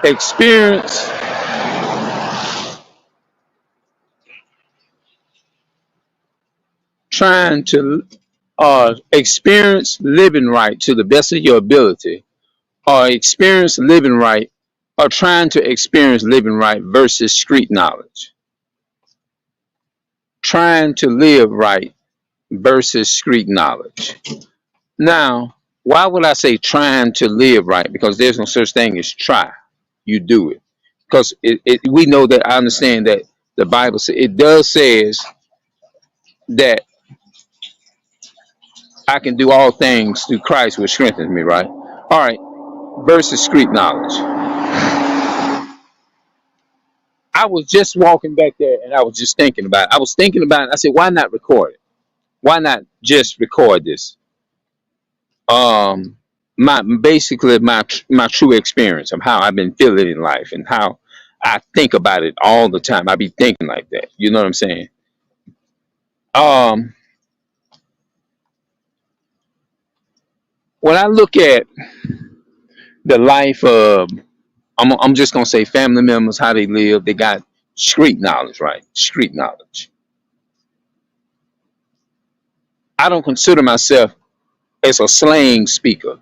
experience trying to experience living right to the best of your ability, or experience living right, or trying to experience living right versus street knowledge. Trying to live right versus street knowledge. Now, why would I say trying to live right? Because there's no such thing as try. You do it. Because we know that I understand that the Bible says it does says that I can do all things through Christ which strengthens me, right? All right. Versus street knowledge. I was just walking back there and I was just thinking about it. I was thinking about it. I said, why not record it? Why not just record this? My basically my true experience of how I've been feeling in life and how I think about it all the time. I be thinking like that. You know what I'm saying? Um, when I look at the life of, I'm just gonna say family members, how they live, they got street knowledge, right? Street knowledge. I don't consider myself as a slang speaker.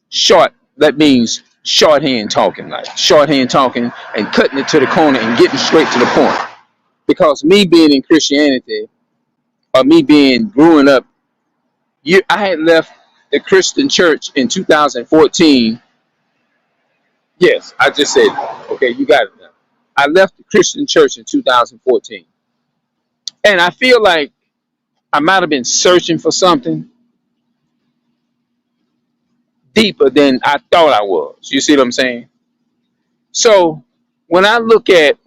Short, that means shorthand talking, like shorthand talking and cutting it to the corner and getting straight to the point. Because me being in Christianity, or me being growing up, I had left the Christian church in 2014. Yes, I just said, okay, you got it now. I left the Christian church in 2014. And I feel like I might have been searching for something deeper than I thought I was. You see what I'm saying? So when I look at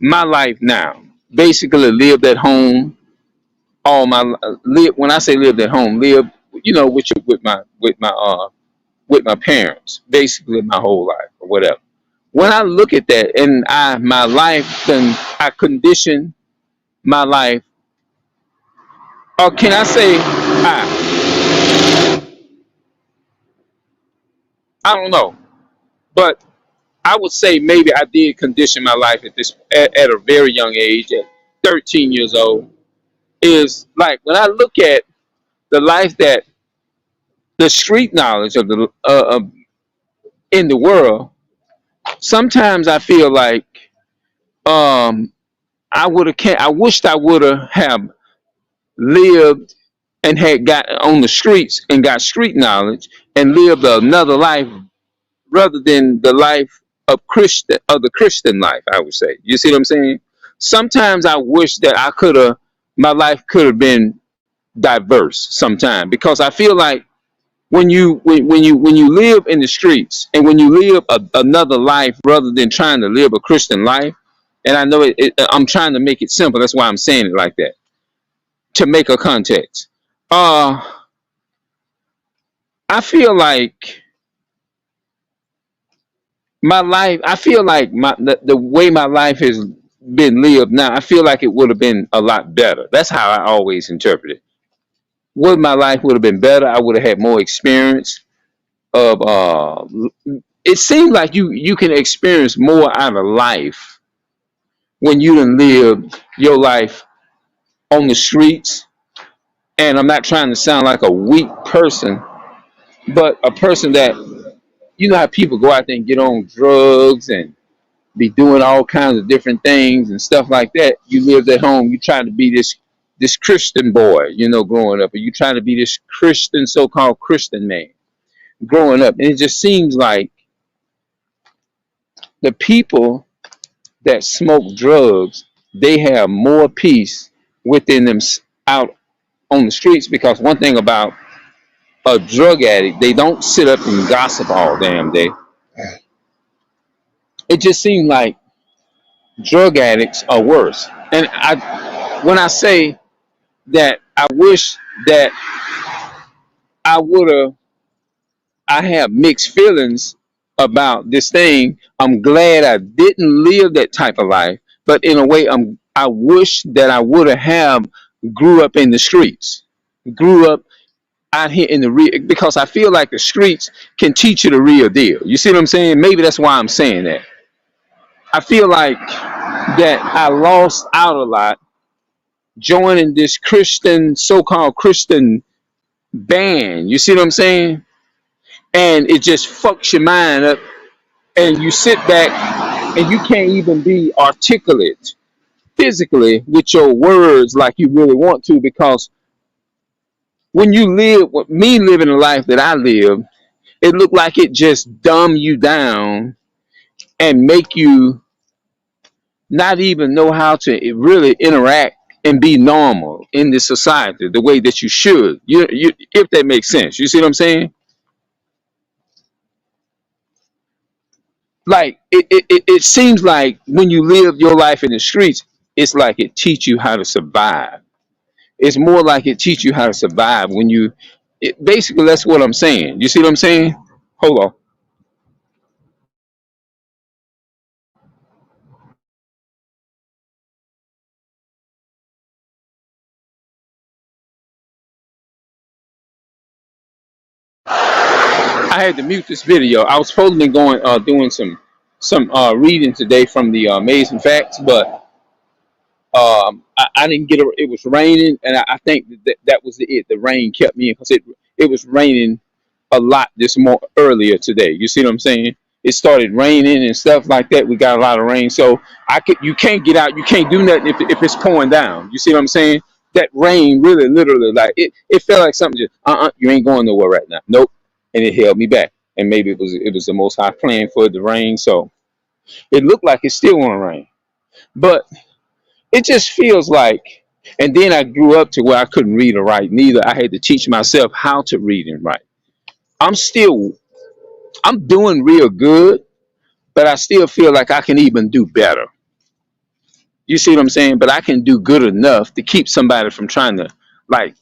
my life now, basically lived at home all my live. When I say lived at home, live, with my parents, basically my whole life or whatever. When I look at that and my life, then I condition my life, or can I say I don't know, but I would say maybe I did condition my life at a very young age, at 13 years old. Is like when I look at the life that the street knowledge of the in the world, sometimes I feel like um I wished I would have lived and had got on the streets and got street knowledge and lived another life rather than the life of the Christian life, I would say. You see what I'm saying? Sometimes I wish that my life could have been diverse sometime, because I feel like when you live in the streets and when you live another life rather than trying to live a Christian life, and I know I'm trying to make it simple. That's why I'm saying it like that, to make a context. Uh, I feel like my life. I feel like the way my life has been lived now. I feel like it would have been a lot better. That's how I always interpret it. Would my life would have been better? I would have had more experience of. It seems like you can experience more out of life when you done live your life on the streets. And I'm not trying to sound like a weak person, but a person that, you know how people go out there and get on drugs and be doing all kinds of different things and stuff like that. You lived at home, you try to be this Christian boy, growing up, or you try to be this Christian, so-called Christian man growing up. And it just seems like the people that smoke drugs, they have more peace within them out on the streets, because one thing about a drug addict, they don't sit up and gossip all damn day. It just seems like drug addicts are worse. And when I say that, I wish that I would have, I have mixed feelings about this thing. I'm glad I didn't live that type of life, but in a way, I wish that I would have grew up in the streets, grew up out here in the real, because I feel like the streets can teach you the real deal. You see what I'm saying? Maybe that's why I'm saying that. I feel like that I lost out a lot joining this Christian, so-called Christian band. You see what I'm saying? And it just fucks your mind up, and you sit back and you can't even be articulate physically with your words like you really want to, because when you live with me living the life that I live, it looked like it just dumb you down and make you not even know how to really interact and be normal in this society the way that you should. You if that makes sense. You see what I'm saying? Like it seems like when you live your life in the streets, it's like it teach you how to survive. It's more like it teach you how to survive when you basically that's what I'm saying. You see what I'm saying? Hold on. I had to mute this video. I was supposed to be going doing some reading today from the Amazing Facts, but I didn't get it. It was raining, and I think that was it. The rain kept me in because it was raining a lot this more earlier today. You see what I'm saying? It started raining and stuff like that. We got a lot of rain, so you can't get out. You can't do nothing if it's pouring down. You see what I'm saying? That rain really, literally, like it felt like something just you ain't going nowhere right now. Nope, and it held me back. And maybe it was the Most High plan for it to rain, so it looked like it's still going to rain, but it just feels like. And then I grew up to where I couldn't read or write neither. I had to teach myself how to read and write. I'm still I'm doing real good, but I still feel like I can even do better. You see what I'm saying? But I can do good enough to keep somebody from trying to like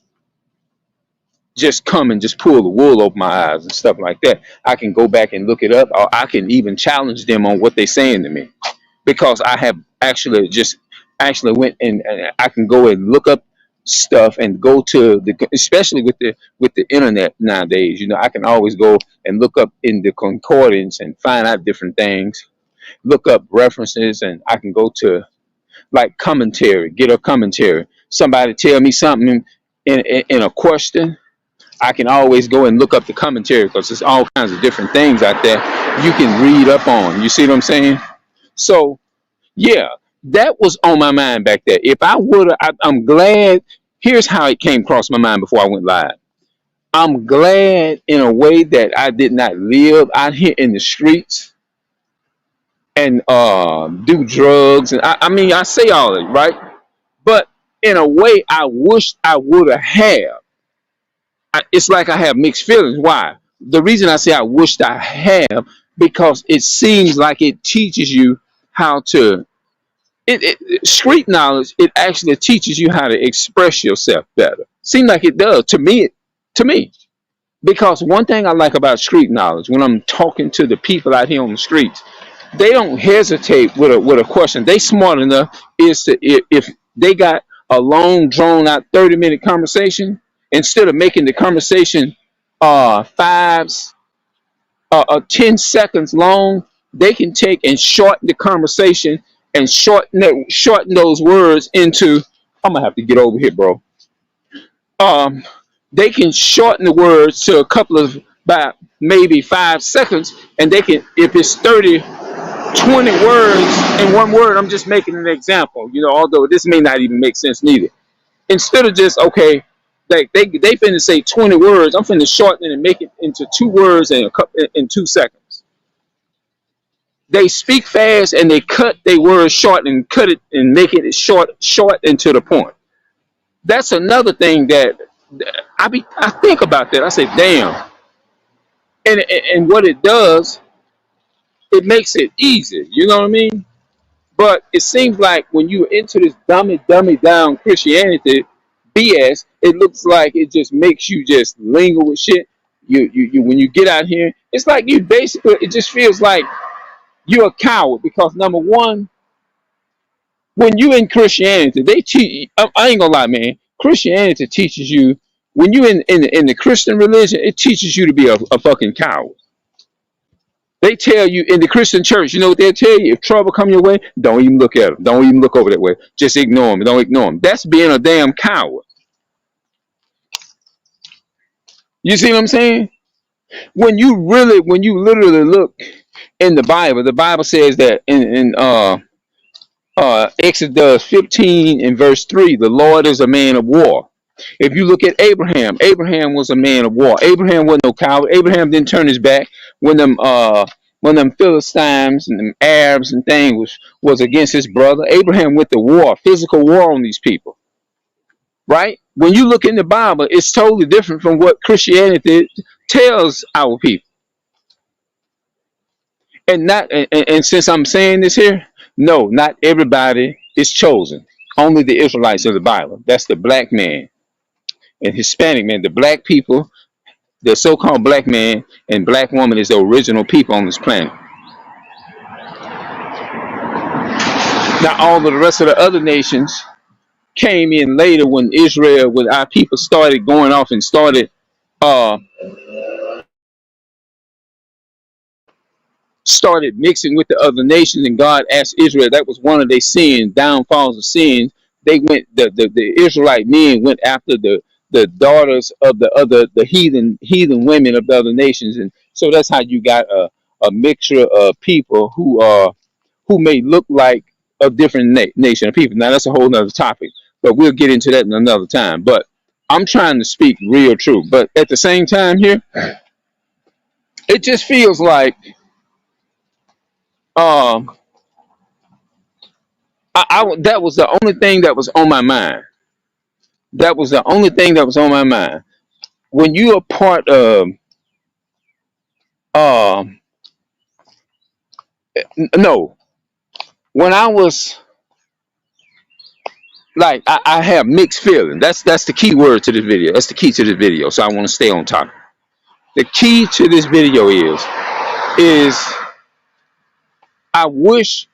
just come and just pull the wool over my eyes and stuff like that. I can go back and look it up, or I can even challenge them on what they're saying to me, because I have actually went and I can go and look up stuff and go to the, especially with the internet nowadays. I can always go and look up in the concordance and find out different things, look up references, and I can go to like commentary, get a commentary. Somebody tell me something in a question, I can always go and look up the commentary, because there's all kinds of different things out there you can read up on. You see what I'm saying? So yeah, that was on my mind back there. If I would have, I'm glad. Here's how it came across my mind before I went live. I'm glad in a way that I did not live out here in the streets and do drugs. And I mean, I say all that, right? But in a way, I wish I would have. It's like I have mixed feelings. Why? The reason I say I wished I have, because it seems like it teaches you how to street knowledge. It actually teaches you how to express yourself better. Seems like it does to me. Because one thing I like about street knowledge, when I'm talking to the people out here on the streets, they don't hesitate with a question. They smart enough is to, if they got a long drawn out 30-minute conversation, instead of making the conversation 10 seconds long, they can take and shorten the conversation and shorten those words into. I'm gonna have to get over here, bro. Um, they can shorten the words to a couple of about maybe 5 seconds, and they can, if it's 30, 20 words in one word. I'm just making an example, although this may not even make sense neither. Instead of just okay, like they finna say 20 words, I'm finna shorten it and make it into 2 words in 2 seconds. They speak fast and they cut their words short and cut it and make it short and to the point. That's another thing that I think about that. I say, damn. And what it does, it makes it easy. You know what I mean? But it seems like when you into this dummy down Christianity BS, it looks like it just makes you just linger with shit. You when you get out here, it's like you basically, it just feels like you're a coward, because number one, when you in Christianity, they teach. I ain't gonna lie, man. Christianity teaches you When you in the Christian religion, it teaches you to be a fucking coward. They tell you in the Christian church, you know what they'll tell you? If trouble come your way, don't even look at them. Don't even look over that way. Just ignore them. Don't ignore them. That's being a damn coward. You see what I'm saying? When you literally look in the Bible says that in Exodus 15 and verse 3, the Lord is a man of war. If you look at Abraham, Abraham was a man of war. Abraham wasn't no coward. Abraham didn't turn his back when them Philistines and them Arabs and things was against his brother. Abraham went to war, physical war on these people. Right? When you look in the Bible, it's totally different from what Christianity tells our people. And since I'm saying this here, no, not everybody is chosen. Only the Israelites of the Bible. That's the black man and Hispanic man. The black people, the so-called black man and black woman is the original people on this planet. Now all of the rest of the other nations came in later when Israel, when our people started going off and started mixing with the other nations, and God asked Israel, that was one of their sins, downfalls of sin. They went, the Israelite men went after the daughters of the heathen women of the other nations, and so that's how you got a mixture of people who may look like a different nation of people. Now that's a whole nother topic, but we'll get into that in another time. But I'm trying to speak real truth. But at the same time here, it just feels like that was the only thing that was on my mind. That was the only thing that was on my mind. When you are part of, no, when I was like, I have mixed feelings. That's the key word to this video. That's the key to this video. So I want to stay on topic. The key to this video is I wish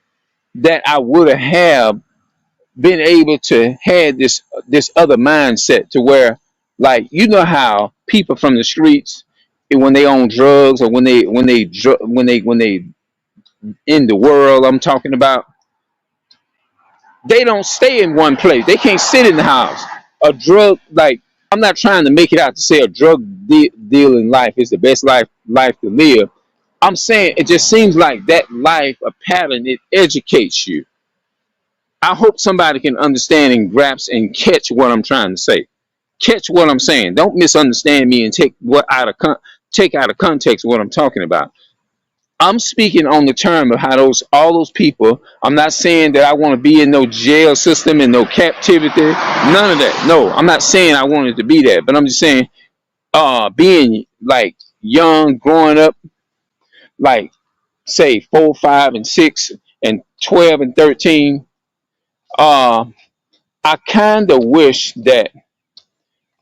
that I would have been able to have this other mindset to where, like, you know how people from the streets, when they own drugs or when they in the world I'm talking about, they don't stay in one place. They can't sit in the house. A drug, like, I'm not trying to make it out to say a drug dealing life is the best life to live. I'm saying it just seems like that life, a pattern, it educates you. I hope somebody can understand and grasp and catch what I'm trying to say. Catch what I'm saying. Don't misunderstand me and take out of context what I'm talking about. I'm speaking on the term of how all those people. I'm not saying that I want to be in no jail system and no captivity. None of that. No, I'm not saying I wanted to be that, but I'm just saying, being like young, growing up, like say 4, 5, and 6, and 12 and 13. I kind of wish that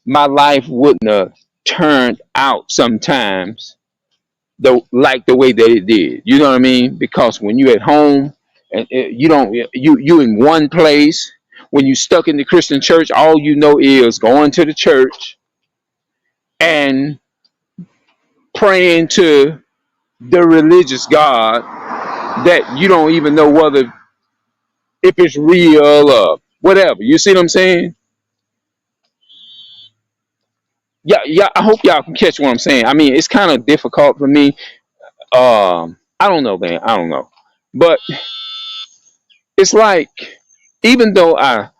my life wouldn't have turned out sometimes like the way that it did. You know what I mean? Because when you at home and you in one place, when you stuck in the Christian church, all you know is going to the church and praying to the religious God that you don't even know whether if it's real or whatever. You see what I'm saying? Yeah, I hope y'all can catch what I'm saying. I mean, it's kind of difficult for me. I don't know, man. I don't know. But it's like, even though I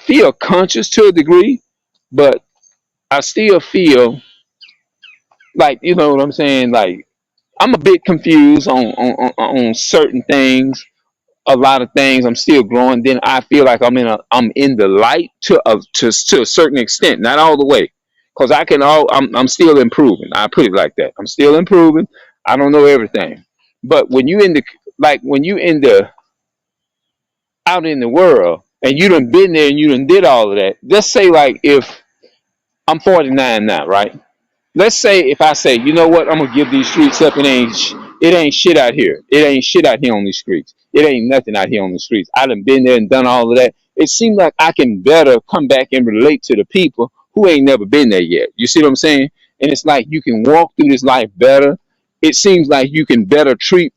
feel conscious to a degree, but I still feel like, you know what I'm saying? Like, I'm a bit confused on certain things. A lot of things I'm still growing. Then I feel like I'm in the light to a certain extent, not all the way, because I'm still improving. I put it like that. I'm still improving. I don't know everything, but when you out in the world and you done been there and you done did all of that. Let's say, like, if I'm 49 now, right? Let's say if I say, you know what, I'm gonna give these streets up. It ain't shit out here. It ain't shit out here on these streets. It ain't nothing out here on the streets. I done been there and done all of that. It seems like I can better come back and relate to the people who ain't never been there yet. You see what I'm saying? And it's like you can walk through this life better. It seems like you can better treat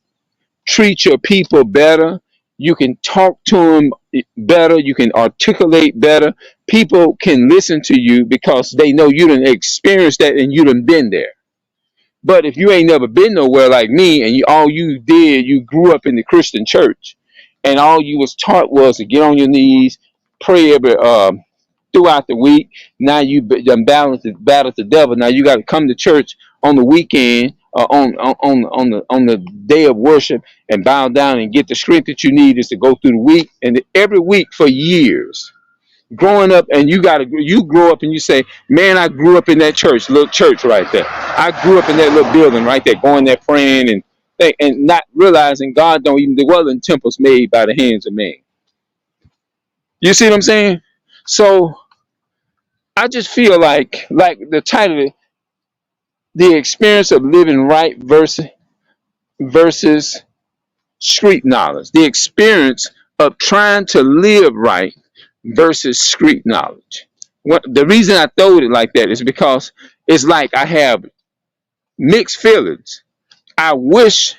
your people better. You can talk to them better. You can articulate better. People can listen to you because they know you done experienced that and you done been there. But if you ain't never been nowhere like me, and all you did, you grew up in the Christian church, and all you was taught was to get on your knees, pray every throughout the week. Now you done battle the devil. Now you got to come to church on the weekend, on the day of worship, and bow down and get the strength that you need is to go through the week, and every week for years growing up. And you grow up and you say, man, I grew up in that church, little church right there. I grew up in that little building right there, going there praying and not realizing God don't even dwell in temples made by the hands of man. You see what I'm saying? So I just feel like the title, the experience of living right versus street knowledge, the experience of trying to live right versus street knowledge. The reason I throw it like that is because it's like I have mixed feelings. I wish,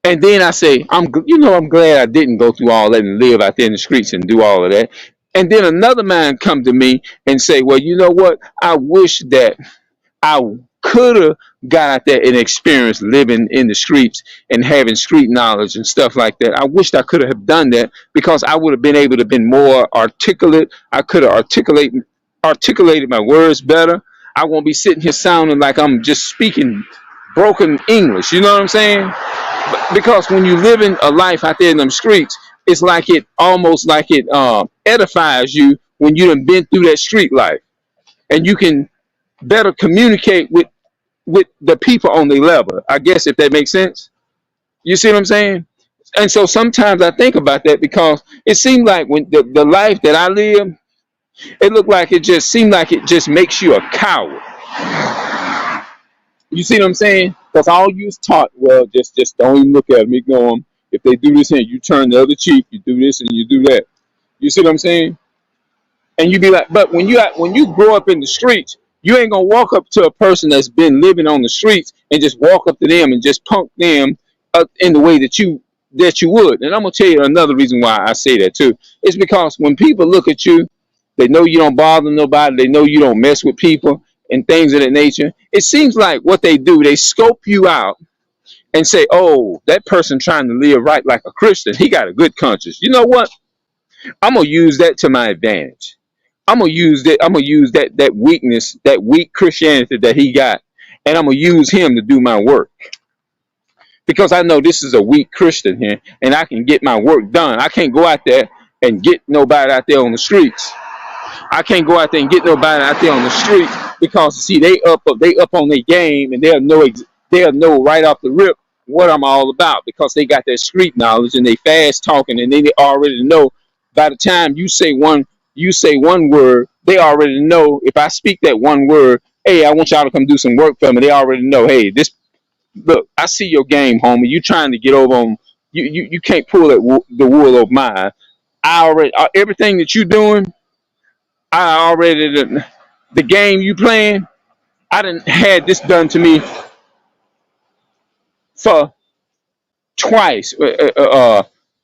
and then I say, I'm glad I didn't go through all that and live out there in the streets and do all of that. And then another man come to me and say, well, you know what? I wish that I could have got out there and experienced living in the streets and having street knowledge and stuff like that. I wished I could have done that because I would have been able to been more articulate. I could have articulated my words better. I won't be sitting here sounding like I'm just speaking broken English. You know what I'm saying? Because when you live in a life out there in them streets, it's like it almost like it edifies you when you done been through that street life, and you can better communicate with the people on the level, I guess, if that makes sense. You see what I'm saying? And so sometimes I think about that because it seemed like when the life that I live, it looked like it just seemed like it just makes you a coward. You see what I'm saying? Because all you was taught, well, just don't even look at them, ignore them. If they do this here, you turn the other cheek, you do this and you do that. You see what I'm saying? And you be like, but when you grow up in the streets, you ain't gonna walk up to a person that's been living on the streets and just walk up to them and just punk them in the way that you would. And I'm gonna tell you another reason why I say that too. It's because when people look at you, they know you don't bother nobody, they know you don't mess with people and things of that nature. It seems like what they do, they scope you out and say, oh, that person trying to live right like a Christian, he got a good conscience. You know what? I'm gonna use that to my advantage. I'm gonna use that weakness, that weak Christianity that he got, and I'm gonna use him to do my work. Because I know this is a weak Christian here, and I can get my work done. I can't go out there and get nobody out there on the streets. I can't go out there and get nobody out there on the street because see they up on their game, and they'll know right off the rip what I'm all about because they got that street knowledge and they fast talking, and they already know by the time you say one word, they already know if I speak that one word, hey, I want y'all to come do some work for me. They already know, hey, look, I see your game, homie. You trying to get over on you can't pull the wool over my eye. I already everything that you doing. The game you playing, I done had this done to me for twice.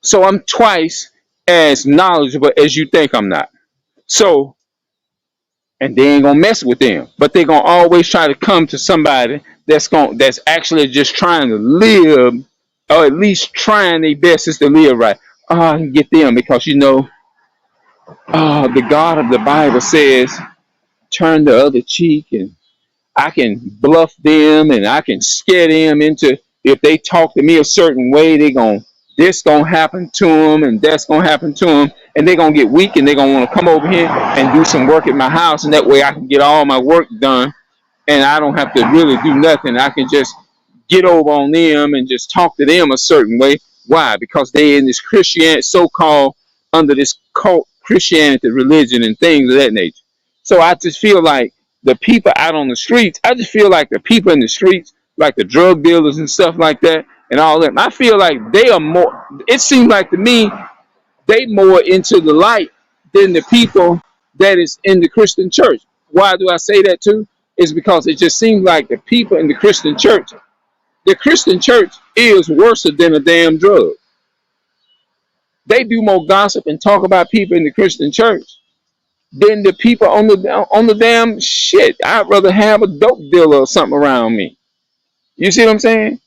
So I'm twice as knowledgeable as you think I'm not. So, and they ain't gonna mess with them, but they gonna always try to come to somebody that's actually just trying to live, or at least trying their best is to live right. I can get them because the God of the Bible says, turn the other cheek, and I can bluff them and I can scare them into, if they talk to me a certain way, this gonna happen to them and that's gonna happen to them, and they're gonna get weak and they're gonna want to come over here and do some work at my house, and that way I can get all my work done and I don't have to really do nothing. I can just get over on them and just talk to them a certain way. Why? Because they in this Christianity, so-called under this cult Christianity religion and things of that nature. So I just feel like the people out on the streets, I just feel like the people in the streets, like the drug dealers and stuff like that and all that, I feel like they are more, it seems like to me, they more into the light than the people that is in the Christian church. why do I say that too? Is because it just seems like the people in the Christian church is worse than a damn drug. They do more gossip and talk about people in the Christian church than the people on the damn shit. I'd rather have a dope dealer or something around me. You see what I'm saying?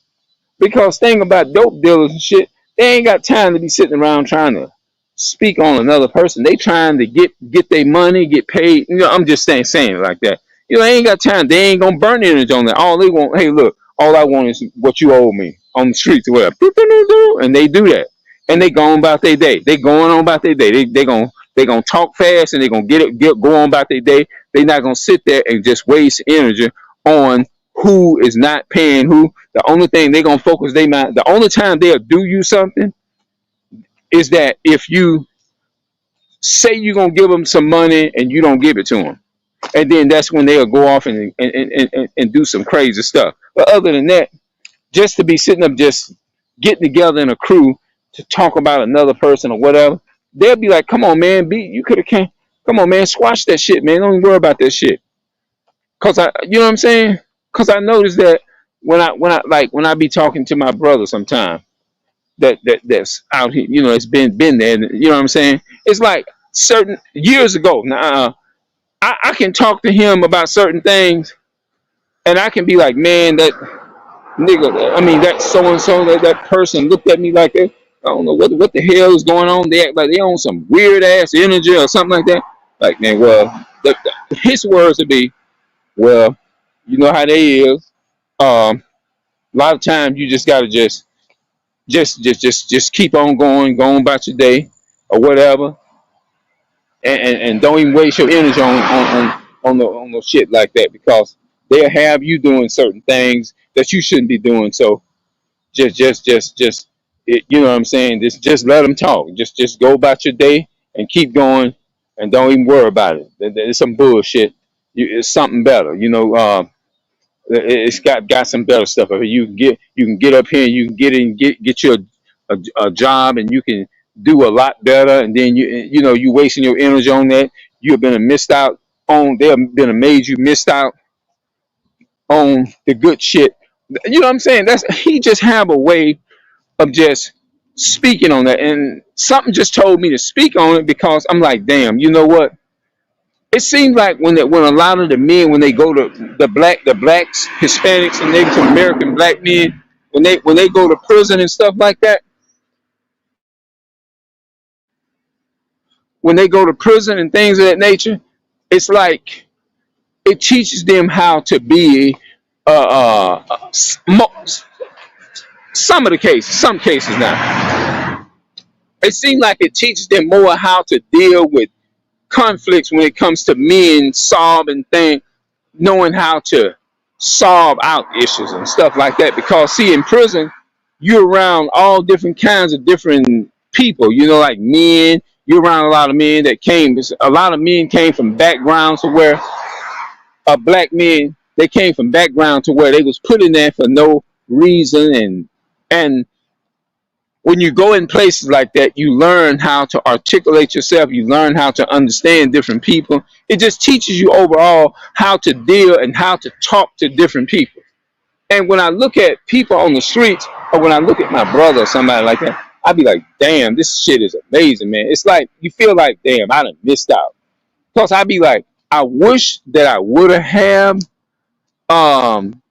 Because thing about dope dealers and shit, they ain't got time to be sitting around trying to speak on another person. They trying to get their money, get paid. You know, I'm just saying it like that. You know, they ain't got time. They ain't gonna burn energy on that. All they want, hey, look, all I want is what you owe me on the streets or whatever. And they do that, and they go on about their day. They going on about their day. They gonna talk fast and they gonna go on about their day. They not gonna sit there and just waste energy on who is not paying who. The only thing they gonna focus they mind. The only time they'll do you something is that if you say you're gonna give them some money and you don't give it to them, and then that's when they'll go off and do some crazy stuff. But other than that, just to be sitting up, just getting together in a crew to talk about another person or whatever, they'll be like, "Come on, man, you could have came. Come on, man, squash that shit, man. Don't even worry about that shit." Cause you know what I'm saying? Cause I noticed that when I be talking to my brother sometime that's out here, you know, it's been there, you know what I'm saying? It's like certain years ago. Now, I can talk to him about certain things, and I can be like, man, that nigga, I mean, that so and so, that person looked at me like that. I don't know what the hell is going on. They act like they own some weird ass energy or something like that. Like, man, well, his words would be, well, you know how they is. A lot of times you just gotta just keep on going about your day or whatever, and don't even waste your energy on the shit like that, because they'll have you doing certain things that you shouldn't be doing. So just you know what I'm saying? Just let them talk. Just go about your day and keep going, and don't even worry about it. It's some bullshit. It's something better. You know, it's got some better stuff. You can get up here and you can get in get you a job, and you can do a lot better. And then you know you wasting your energy on that. You've been missed out on. They've been made you missed out on the good shit. You know what I'm saying? That's he just have a way of just speaking on that, and something just told me to speak on it, because I'm like, damn, you know what? It seems like when a lot of the men, when they go to the blacks, Hispanics, and Native American black men, when they go to prison and stuff like that, when they go to prison and things of that nature, it's like it teaches them how to be some cases now. It seems like it teaches them more how to deal with conflicts when it comes to men solving things, knowing how to solve out issues and stuff like that. Because see, in prison, you're around all different kinds of different people. You know, like men. You're around a lot of men that came. A lot of men came from backgrounds to where black men, they came from background to where they was put in there for no reason, and when you go in places like that, you learn how to articulate yourself. You learn how to understand different people. It just teaches you overall how to deal and how to talk to different people. And when I look at people on the streets, or when I look at my brother or somebody like that, I be like, damn, this shit is amazing, man. It's like you feel like, damn, I done missed out. Plus, I be like, I wish that I would have um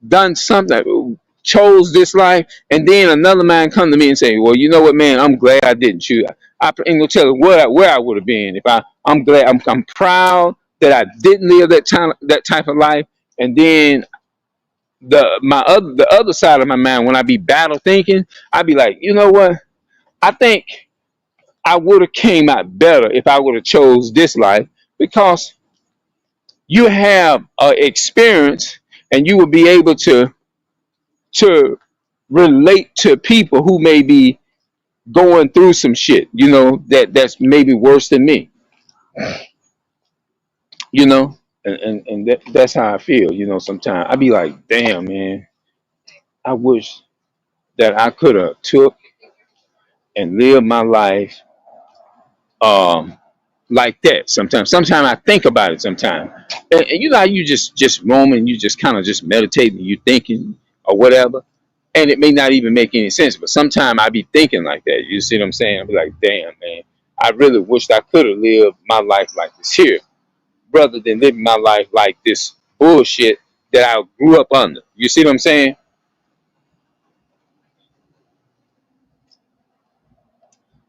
done something, chose this life, and then another man come to me and say, "Well, you know what, man? I'm glad I didn't choose. I ain't gonna tell you where I would have been if I'm glad. I'm proud that I didn't live that type of life." And then the other side of my mind, when I be battle thinking, I be like, you know what? I think I would have came out better if I would have chose this life, because you have experience, and you will be able to relate to people who may be going through some shit, you know, that's maybe worse than me, you know, and that's how I feel, you know. Sometimes I be like, damn, man, I wish that I could have took and lived my life, um, like that sometimes. Sometimes I think about it sometimes. And you know how you just roaming, you just kind of just meditating, you thinking or whatever. And it may not even make any sense, but sometimes I be thinking like that. You see what I'm saying? I be like, damn, man, I really wished I could have lived my life like this here, rather than living my life like this bullshit that I grew up under. You see what I'm saying?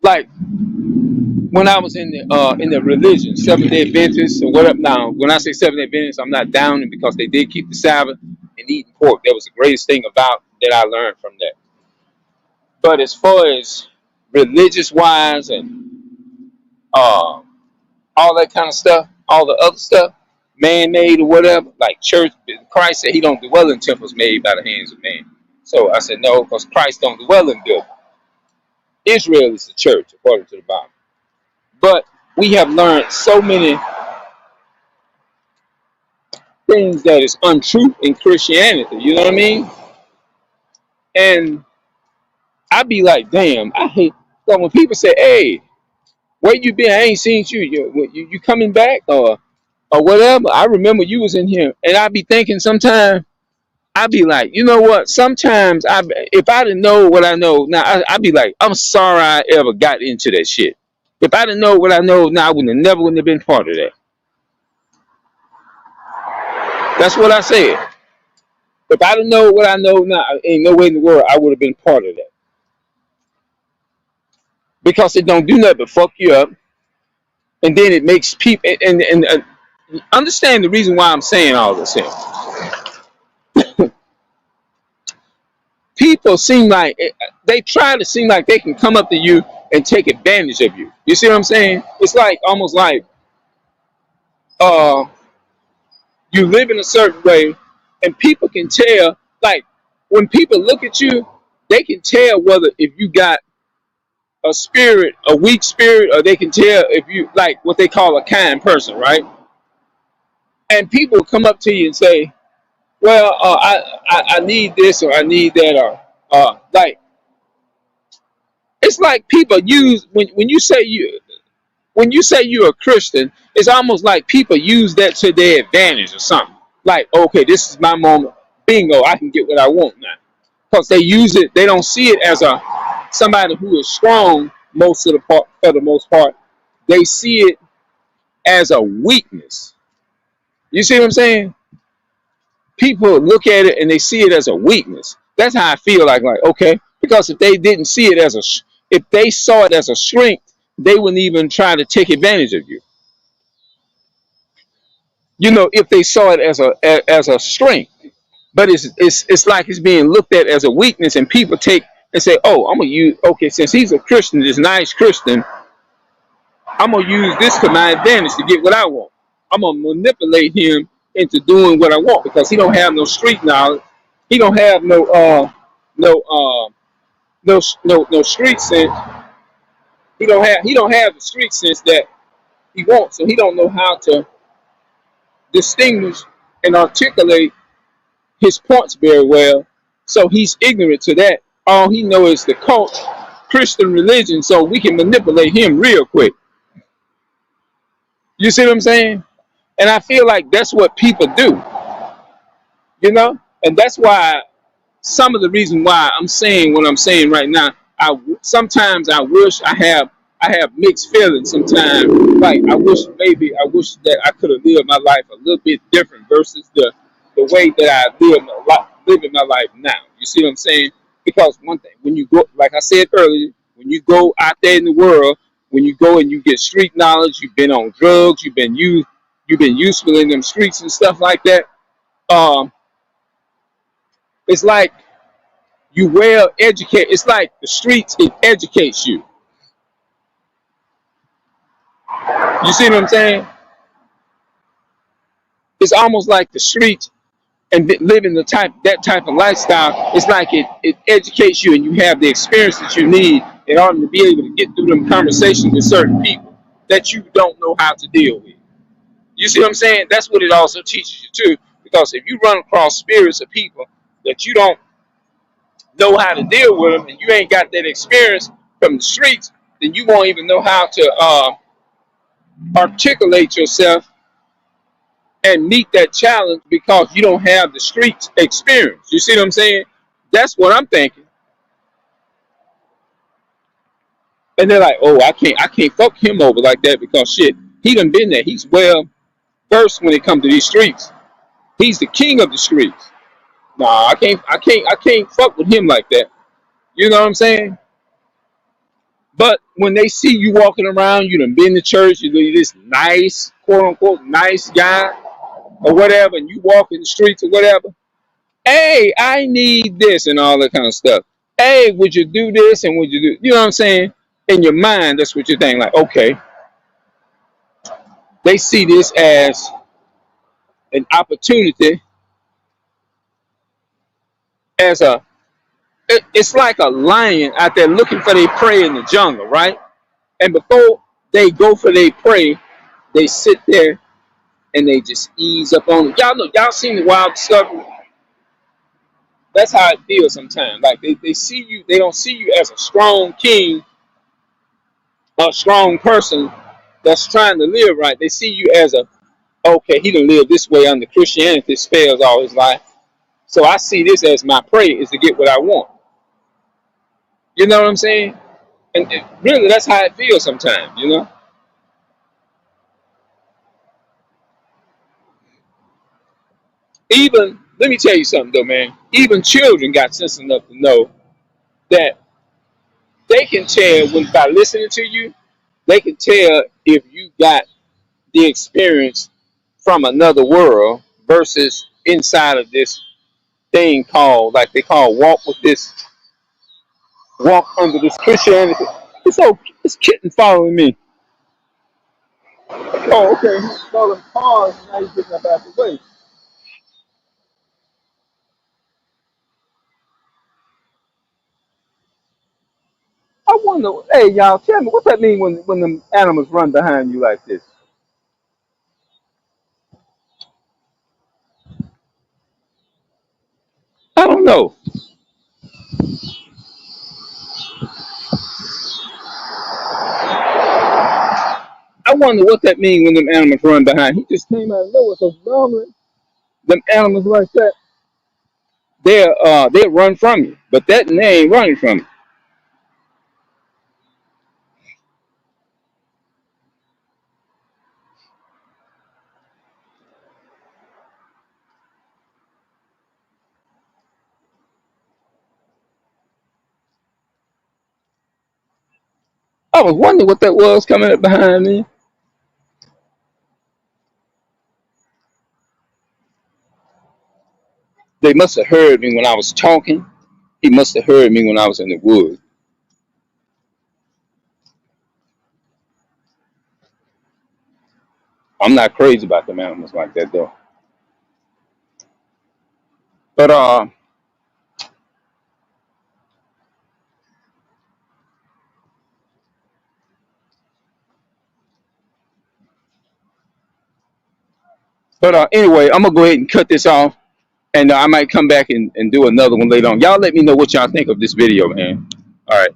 Like when I was in the religion, Seventh Day Adventists or whatever. Now, when I say Seventh Day Adventists, I'm not downing because they did keep the Sabbath and eating pork. That was the greatest thing about that I learned from that. But as far as religious wise and uh, all that kind of stuff, all the other stuff, man-made or whatever, like church, Christ said He don't dwell in temples made by the hands of man. So I said no, because Christ don't dwell in buildings. Israel is the church according to the Bible. But we have learned so many things that is untrue in Christianity. You know what I mean? And I be like, damn, I hate. So when people say, "Hey, where you been? I ain't seen you. You coming back or whatever?" I remember you was in here, and I be thinking sometimes. I be like, you know what? Sometimes if I didn't know what I know now, I be like, I'm sorry I ever got into that shit. If I didn't know what I know now, I wouldn't have been part of that. That's what I said. If I didn't know what I know now, ain't no way in the world I would have been part of that. Because it don't do nothing but fuck you up, and then it makes people and understand the reason why I'm saying all this here. People seem like they try to seem like they can come up to you and take advantage of you. You see what I'm saying? It's like almost like uh you live in a certain way, and people can tell. Like when people look at you, they can tell whether if you got a spirit, a weak spirit, or they can tell if you like what they call a kind person, right? And people come up to you and say, "Well, I need this or I need that," or like it's like people use when you say you're a Christian, it's almost like people use that to their advantage or something. Like, okay, this is my moment, bingo, I can get what I want now. Because they use it, they don't see it as a somebody who is strong most of the part for the most part. They see it as a weakness. You see what I'm saying? People look at it and they see it as a weakness. That's how I feel like okay, because if they didn't see it as if they saw it as a strength, they wouldn't even try to take advantage of you. You know, if they saw it as a strength, but it's like it's being looked at as a weakness, and people take and say, "Oh, I'm gonna use okay, since he's a Christian, this nice Christian, I'm gonna use this to my advantage to get what I want. I'm gonna manipulate him into doing what I want because he don't have no street knowledge. He don't have no no street sense. He don't have the street sense that he wants, so he don't know how to distinguish and articulate his points very well. So he's ignorant to that. All he knows is the cult Christian religion, so we can manipulate him real quick. You see what I'm saying? And I feel like that's what people do, you know? And that's why some of the reason why I'm saying what I'm saying right now, sometimes I wish I have mixed feelings sometimes. Like I wish that I could have lived my life a little bit different versus the way that I living my life now. You see what I'm saying? Because one thing, when you go, like I said earlier, when you go out there in the world, when you go and you get street knowledge, you've been on drugs, you've been useful in them streets and stuff like that. Um, it's like you well educated. It's like the streets, it educates you. You see what I'm saying? It's almost like the streets and living that type of lifestyle. It's like it educates you and you have the experience that you need in order to be able to get through them conversations with certain people that you don't know how to deal with. You see what I'm saying? That's what it also teaches you too. Because if you run across spirits of people that you don't know how to deal with them and you ain't got that experience from the streets, then you won't even know how to articulate yourself and meet that challenge because you don't have the streets experience. You see what I'm saying? That's what I'm thinking. And they're like, oh, I can't fuck him over like that because shit, he done been there. He's well versed when it comes to these streets. He's the king of the streets. Nah, I can't fuck with him like that. You know what I'm saying? But when they see you walking around, you done been to church, you're this nice, quote unquote, nice guy or whatever, and you walk in the streets or whatever, hey, I need this and all that kind of stuff. Hey, would you do this and would you do, you know what I'm saying? In your mind, that's what you're thinking, like, okay, they see this as an opportunity, as it's like a lion out there looking for their prey in the jungle, right? And before they go for their prey, they sit there and they just ease up on it. Y'all know, y'all seen the Wild Discovery? That's how it feels sometimes. Like they see you, they don't see you as a strong king, a strong person that's trying to live right. They see you as a, okay, he done live this way under Christianity spells all his life. So I see this as my prey is to get what I want. You know what I'm saying? And really, that's how it feels sometimes, you know? Even, let me tell you something though, man. Even children got sense enough to know that they can tell when by listening to you, they can tell if you got the experience from another world versus inside of this thing called, like they call walk with this, walk under this Christianity. It's kitten following me. Oh, okay. He's following cars and now he's getting up out the way. I wonder, hey y'all, tell me what that mean when the animals run behind you like this? I don't know. I wonder what that mean when them animals run behind. He just came out of nowhere. So normally, them animals like that, they'll run from you. But that they ain't running from you. I was wondering what that was coming up behind me. They must have heard me when I was talking. He must have heard me when I was in the woods. I'm not crazy about them animals like that though. But anyway, I'm gonna go ahead and cut this off, and I might come back and do another one later on. Y'all let me know what y'all think of this video, man. All right.